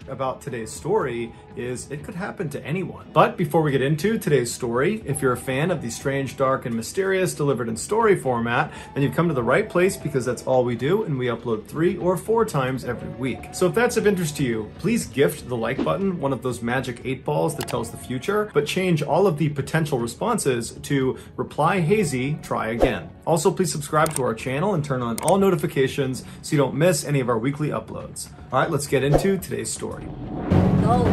about today's story is it could happen to anyone. But before we get into today's story, if you're a fan of the strange, dark, and mysterious delivered in story format, then you've come to the right place because that's all we do, and we upload 3 or 4 times every week. So if that's of interest to you, please gift the like button one of those magic 8 balls that tells the future, but change all of the potential responses to reply hazy, try again. Also, please subscribe to our channel and turn on all notifications so you don't miss any of our weekly uploads. All right, let's get into today's story. Go.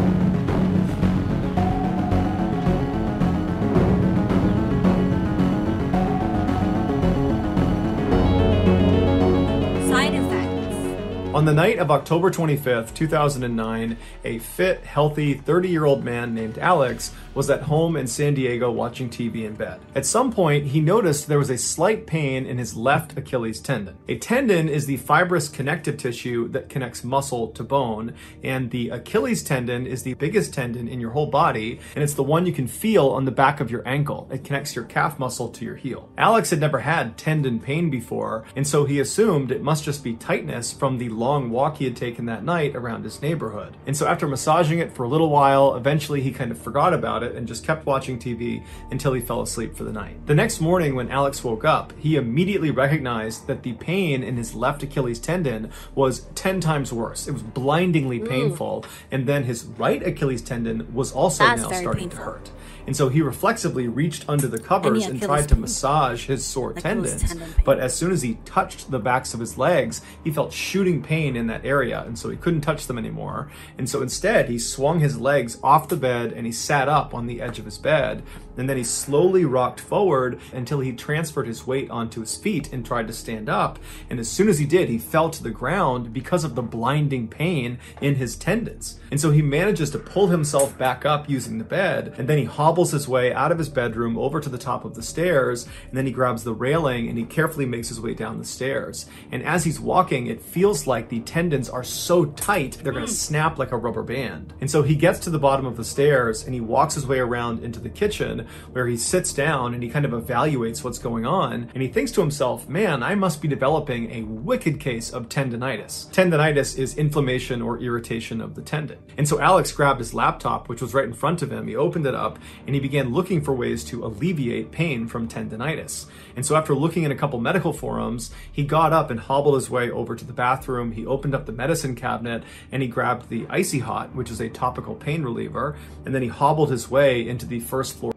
Side effects. On the night of October 25th, 2009, a fit, healthy 30-year-old man named Alex was at home in San Diego watching TV in bed. At some point, he noticed there was a slight pain in his left Achilles tendon. A tendon is the fibrous connective tissue that connects muscle to bone, and the Achilles tendon is the biggest tendon in your whole body, and it's the one you can feel on the back of your ankle. It connects your calf muscle to your heel. Alex had never had tendon pain before, and so he assumed it must just be tightness from the long walk he had taken that night around his neighborhood. And so after massaging it for a little while, eventually he kind of forgot about it and just kept watching TV until he fell asleep for the night. The next morning when Alex woke up, he immediately recognized that the pain in his left Achilles tendon was 10 times worse. It was blindingly painful. And then his right Achilles tendon was also now starting to hurt. And so he reflexively reached under the covers and tried to massage his sore tendons. But as soon as he touched the backs of his legs, he felt shooting pain in that area. And so he couldn't touch them anymore. And so instead, he swung his legs off the bed and he sat up on the edge of his bed. And then he slowly rocked forward until he transferred his weight onto his feet and tried to stand up. And as soon as he did, he fell to the ground because of the blinding pain in his tendons. And so he manages to pull himself back up using the bed, and then he hobbles his way out of his bedroom over to the top of the stairs, and then he grabs the railing and he carefully makes his way down the stairs. And as he's walking, it feels like the tendons are so tight, they're gonna snap like a rubber band. And so he gets to the bottom of the stairs and he walks his way around into the kitchen where he sits down and he kind of evaluates what's going on. And he thinks to himself, man, I must be developing a wicked case of tendinitis. Tendinitis is inflammation or irritation of the tendon. And so Alex grabbed his laptop, which was right in front of him. He opened it up and he began looking for ways to alleviate pain from tendinitis. And so after looking in a couple medical forums, he got up and hobbled his way over to the bathroom. He opened up the medicine cabinet and he grabbed the Icy Hot, which is a topical pain reliever. And then he hobbled his way into the first floor.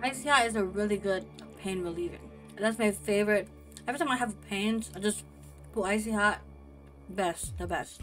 Icy Hot is a really good pain reliever. That's my favorite. Every time I have pains, I just put Icy Hot. The best.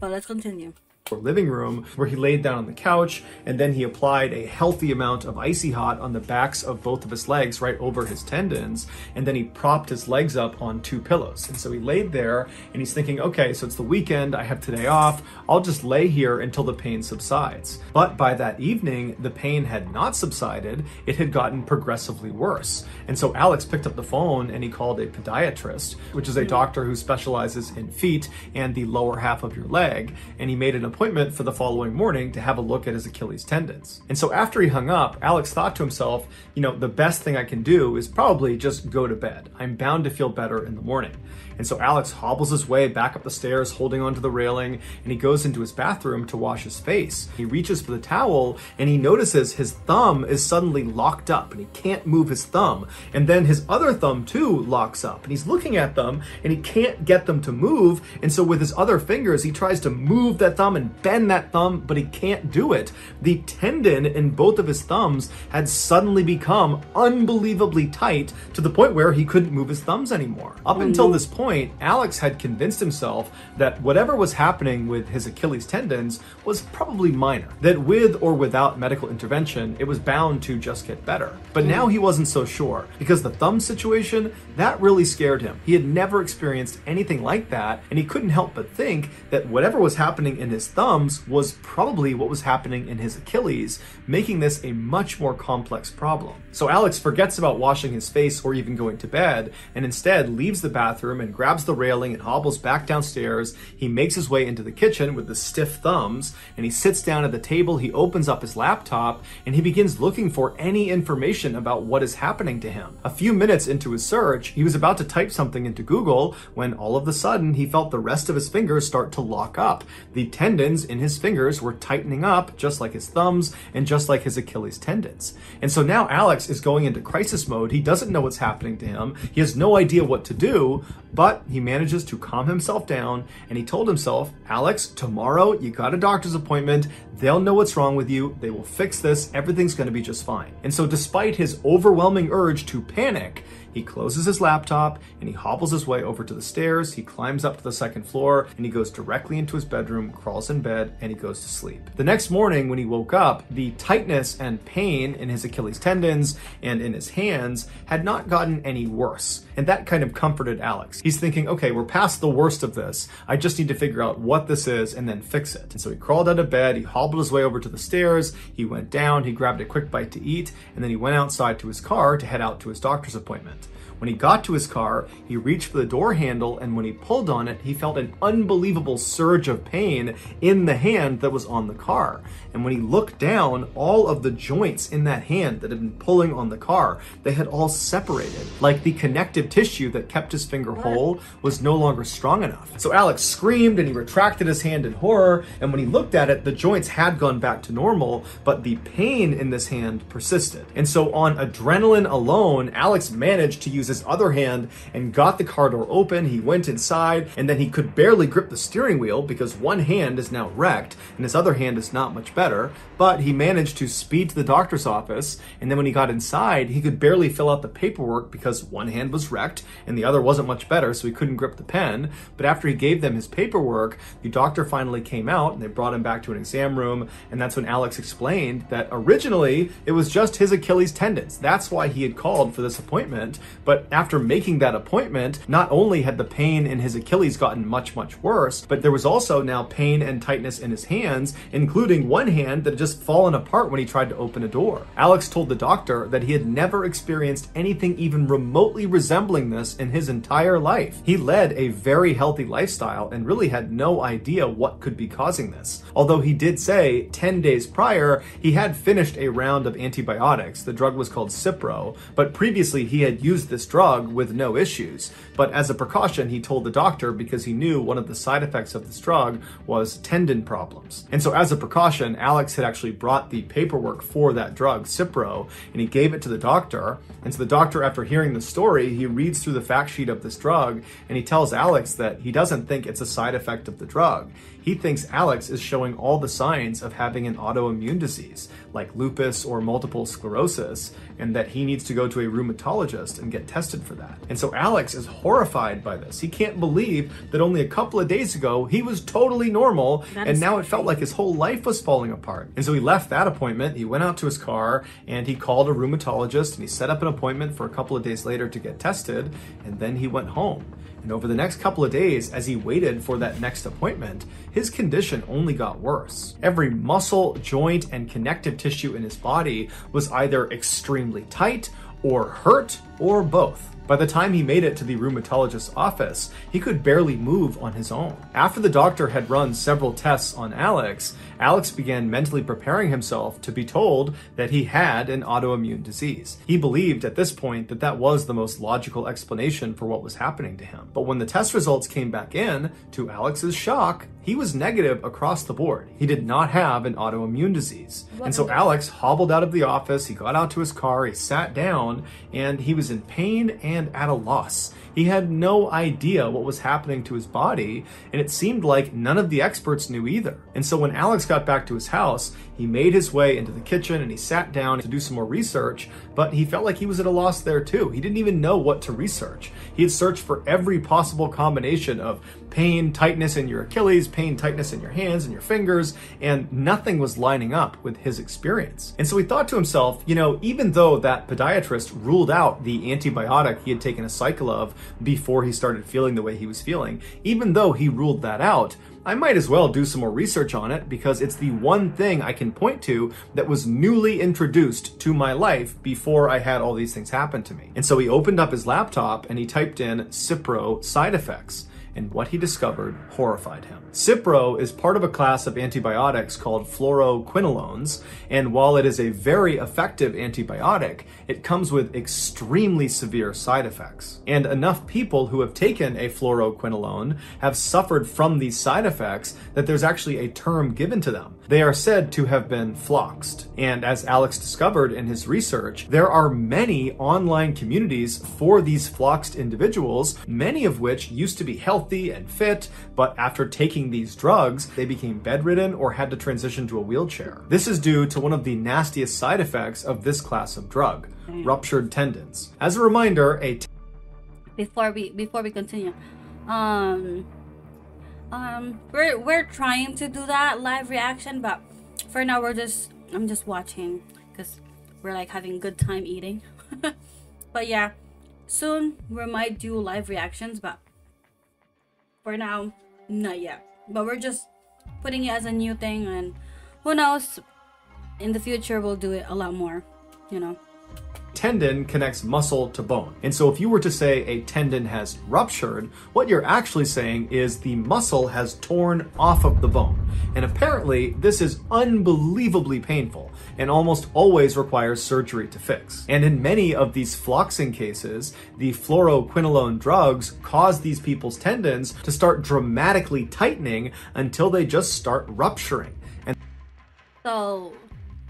But let's continue. Living room where he laid down on the couch, and then he applied a healthy amount of Icy Hot on the backs of both of his legs right over his tendons, and then he propped his legs up on 2 pillows. And so he laid there and he's thinking, okay, so it's the weekend, I have today off, I'll just lay here until the pain subsides. But by that evening, the pain had not subsided, it had gotten progressively worse. And so Alex picked up the phone and he called a podiatrist, which is a doctor who specializes in feet and the lower half of your leg, and he made an appointment for the following morning to have a look at his Achilles tendons. And so after he hung up, Alex thought to himself, you know, the best thing I can do is probably just go to bed. I'm bound to feel better in the morning. And so Alex hobbles his way back up the stairs, holding onto the railing, and he goes into his bathroom to wash his face. He reaches for the towel and he notices his thumb is suddenly locked up and he can't move his thumb. And then his other thumb too locks up, and he's looking at them and he can't get them to move. And so with his other fingers, he tries to move that thumb and bend that thumb, but he can't do it. The tendon in both of his thumbs had suddenly become unbelievably tight to the point where he couldn't move his thumbs anymore. Up until this point, Alex had convinced himself that whatever was happening with his Achilles tendons was probably minor, that with or without medical intervention, it was bound to just get better. But now he wasn't so sure, because the thumb situation, that really scared him. He had never experienced anything like that, and he couldn't help but think that whatever was happening in his thumbs was probably what was happening in his Achilles, making this a much more complex problem. So Alex forgets about washing his face or even going to bed, and instead leaves the bathroom and grabs the railing and hobbles back downstairs. He makes his way into the kitchen with the stiff thumbs, and he sits down at the table, he opens up his laptop, and he begins looking for any information about what is happening to him. A few minutes into his search, he was about to type something into Google when all of a sudden he felt the rest of his fingers start to lock up. The tendon tendons in his fingers were tightening up just like his thumbs and just like his Achilles tendons. And so now Alex is going into crisis mode. He doesn't know what's happening to him. He has no idea what to do, but he manages to calm himself down, and he told himself, Alex, tomorrow you got a doctor's appointment. They'll know what's wrong with you. They will fix this. Everything's going to be just fine. And so despite his overwhelming urge to panic, he closes his laptop and he hobbles his way over to the stairs. He climbs up to the second floor and he goes directly into his bedroom, crawls in bed, and he goes to sleep. The next morning when he woke up, the tightness and pain in his Achilles tendons and in his hands had not gotten any worse. And that kind of comforted Alex. He's thinking, okay, we're past the worst of this. I just need to figure out what this is and then fix it. And so he crawled out of bed, he hobbled his way over to the stairs, he went down, he grabbed a quick bite to eat, and then he went outside to his car to head out to his doctor's appointment. When he got to his car, he reached for the door handle, and when he pulled on it, he felt an unbelievable surge of pain in the hand that was on the car. And when he looked down, all of the joints in that hand that had been pulling on the car, they had all separated. Like the connective tissue that kept his finger whole was no longer strong enough. So Alex screamed and he retracted his hand in horror, and when he looked at it, the joints had gone back to normal, but the pain in this hand persisted. And so on adrenaline alone, Alex managed to use his other hand and got the car door open. He went inside, and then he could barely grip the steering wheel because one hand is now wrecked and his other hand is not much better, but he managed to speed to the doctor's office. And then when he got inside, he could barely fill out the paperwork because one hand was wrecked and the other wasn't much better, so he couldn't grip the pen. But after he gave them his paperwork, the doctor finally came out and they brought him back to an exam room, and that's when Alex explained that originally it was just his Achilles tendons. That's why he had called for this appointment. But after making that appointment, not only had the pain in his Achilles gotten much, much worse, but there was also now pain and tightness in his hands, including one hand that had just fallen apart when he tried to open a door. Alex told the doctor that he had never experienced anything even remotely resembling this in his entire life. He led a very healthy lifestyle and really had no idea what could be causing this. Although he did say 10 days prior, he had finished a round of antibiotics. The drug was called Cipro, but previously he had used this drug with no issues. But as a precaution, he told the doctor because he knew one of the side effects of this drug was tendon problems. And so as a precaution, Alex had actually brought the paperwork for that drug, Cipro, and he gave it to the doctor. And so the doctor, after hearing the story, he reads through the fact sheet of this drug and he tells Alex that he doesn't think it's a side effect of the drug. He thinks Alex is showing all the signs of having an autoimmune disease like lupus or multiple sclerosis, and that he needs to go to a rheumatologist and get tested for that. And so Alex is horrified by this. He can't believe that only a couple of days ago he was totally normal, and now it felt like his whole life was falling apart. And so he left that appointment, he went out to his car, and he called a rheumatologist, and he set up an appointment for a couple of days later to get tested, and then he went home. And over the next couple of days, as he waited for that next appointment, his condition only got worse. Every muscle, joint, and connective tissue in his body was either extremely tight or hurt or both. By the time he made it to the rheumatologist's office, he could barely move on his own. After the doctor had run several tests on Alex, Alex began mentally preparing himself to be told that he had an autoimmune disease. He believed at this point that that was the most logical explanation for what was happening to him. But when the test results came back in, to Alex's shock, he was negative across the board. He did not have an autoimmune disease. And so Alex hobbled out of the office, he got out to his car, he sat down, and he was in pain and at a loss. He had no idea what was happening to his body, and it seemed like none of the experts knew either. And so when Alex got back to his house, he made his way into the kitchen and he sat down to do some more research, but he felt like he was at a loss there too. He didn't even know what to research. He had searched for every possible combination of pain, tightness in your Achilles, pain, tightness in your hands and your fingers, and nothing was lining up with his experience. And so he thought to himself, you know, even though that podiatrist ruled out the antibiotic he had taken a cycle of before he started feeling the way he was feeling, even though he ruled that out, I might as well do some more research on it because it's the one thing I can point to that was newly introduced to my life before I had all these things happen to me. And so he opened up his laptop and he typed in Cipro side effects. and what he discovered horrified him. Cipro is part of a class of antibiotics called fluoroquinolones, and while it is a very effective antibiotic, it comes with extremely severe side effects. And enough people who have taken a fluoroquinolone have suffered from these side effects that there's actually a term given to them. They are said to have been floxed. And as Alex discovered in his research, there are many online communities for these floxed individuals, many of which used to be healthy and fit, but after taking these drugs, they became bedridden or had to transition to a wheelchair. This is due to one of the nastiest side effects of this class of drug, ruptured tendons. As a reminder, before we continue, we're trying to do that live reaction, but for now I'm just watching because we're like having good time eating. But yeah, soon we might do live reactions, but for now, not yet. But we're just putting it as a new thing, and who knows, in the future we'll do it a lot more, you know. Tendon connects muscle to bone. And so if you were to say a tendon has ruptured, what you're actually saying is the muscle has torn off of the bone. And apparently this is unbelievably painful and almost always requires surgery to fix. And in many of these floxing cases, the fluoroquinolone drugs cause these people's tendons to start dramatically tightening until they just start rupturing. And so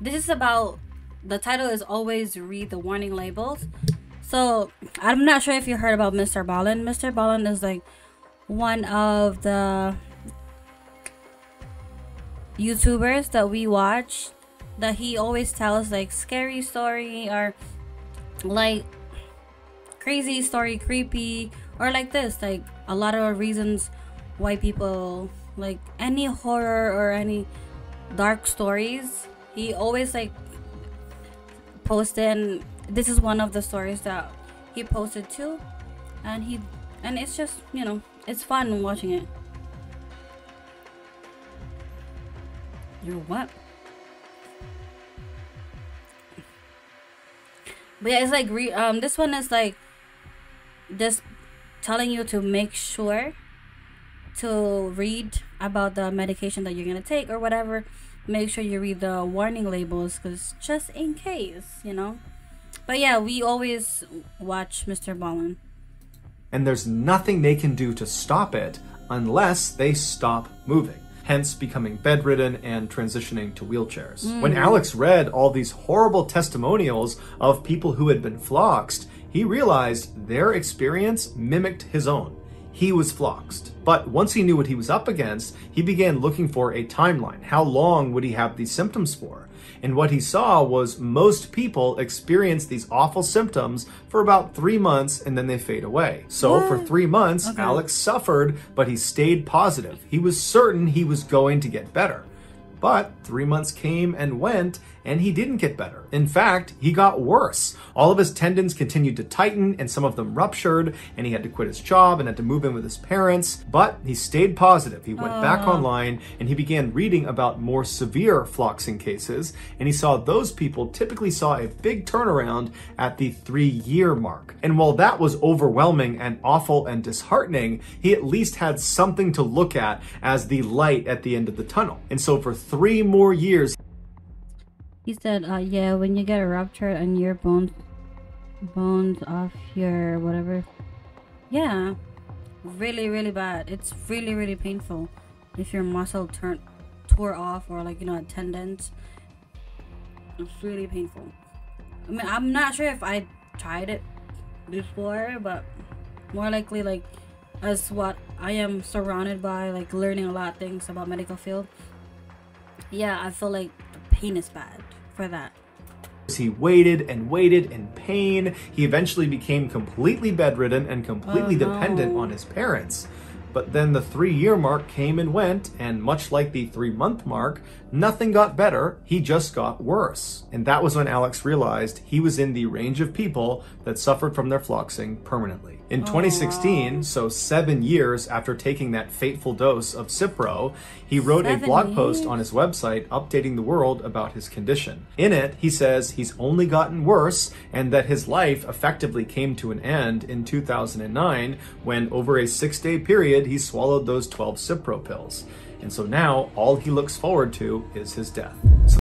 this is about, the title is always read the warning labels. So I'm not sure if you heard about MrBallen. MrBallen is like one of the YouTubers that we watch, that he always tells like scary story or like crazy story, creepy, or like this, like a lot of reasons why people like any horror or any dark stories. He always like posted, and this is one of the stories that he posted too, and it's just, you know, it's fun watching it. You're what? But yeah, it's like this one is like just telling you to make sure to read about the medication that you're gonna take or whatever. Make sure you read the warning labels, because just in case, you know. But yeah, we always watch MrBallen. And there's nothing they can do to stop it unless they stop moving, hence becoming bedridden and transitioning to wheelchairs. When Alex read all these horrible testimonials of people who had been floxed, he realized their experience mimicked his own. He was floxed. But once he knew what he was up against, he began looking for a timeline. How long would he have these symptoms for? And what he saw was most people experience these awful symptoms for about 3 months and then they fade away. So for 3 months, Alex suffered, but he stayed positive. He was certain he was going to get better. But 3 months came and went, and he didn't get better. In fact, he got worse. All of his tendons continued to tighten, and some of them ruptured, and he had to quit his job and had to move in with his parents. But he stayed positive. He went back online, and he began reading about more severe floxing cases, and he saw those people typically saw a big turnaround at the 3-year mark. And while that was overwhelming and awful and disheartening, he at least had something to look at as the light at the end of the tunnel. And so for 3 more years, he said, yeah, when you get a rupture and your bones off your whatever, yeah, really, really bad. It's really, really painful if your muscle tore off, or like, you know, a tendons. It's really painful. I mean, I'm not sure if I tried it before, but more likely, like, as what I am surrounded by, like learning a lot of things about medical field, yeah, I feel like the pain is bad for that. He waited and waited in pain. He eventually became completely bedridden and completely dependent on his parents. But then the 3-year mark came and went, and much like the 3-month mark, nothing got better, he just got worse. And that was when Alex realized he was in the range of people that suffered from their floxing permanently. In 2016, so 7 years after taking that fateful dose of Cipro, he wrote a blog post on his website updating the world about his condition. In it, he says he's only gotten worse and that his life effectively came to an end in 2009 when, over a 6-day period, did, he swallowed those 12 Cipro pills. And so now all he looks forward to is his death. So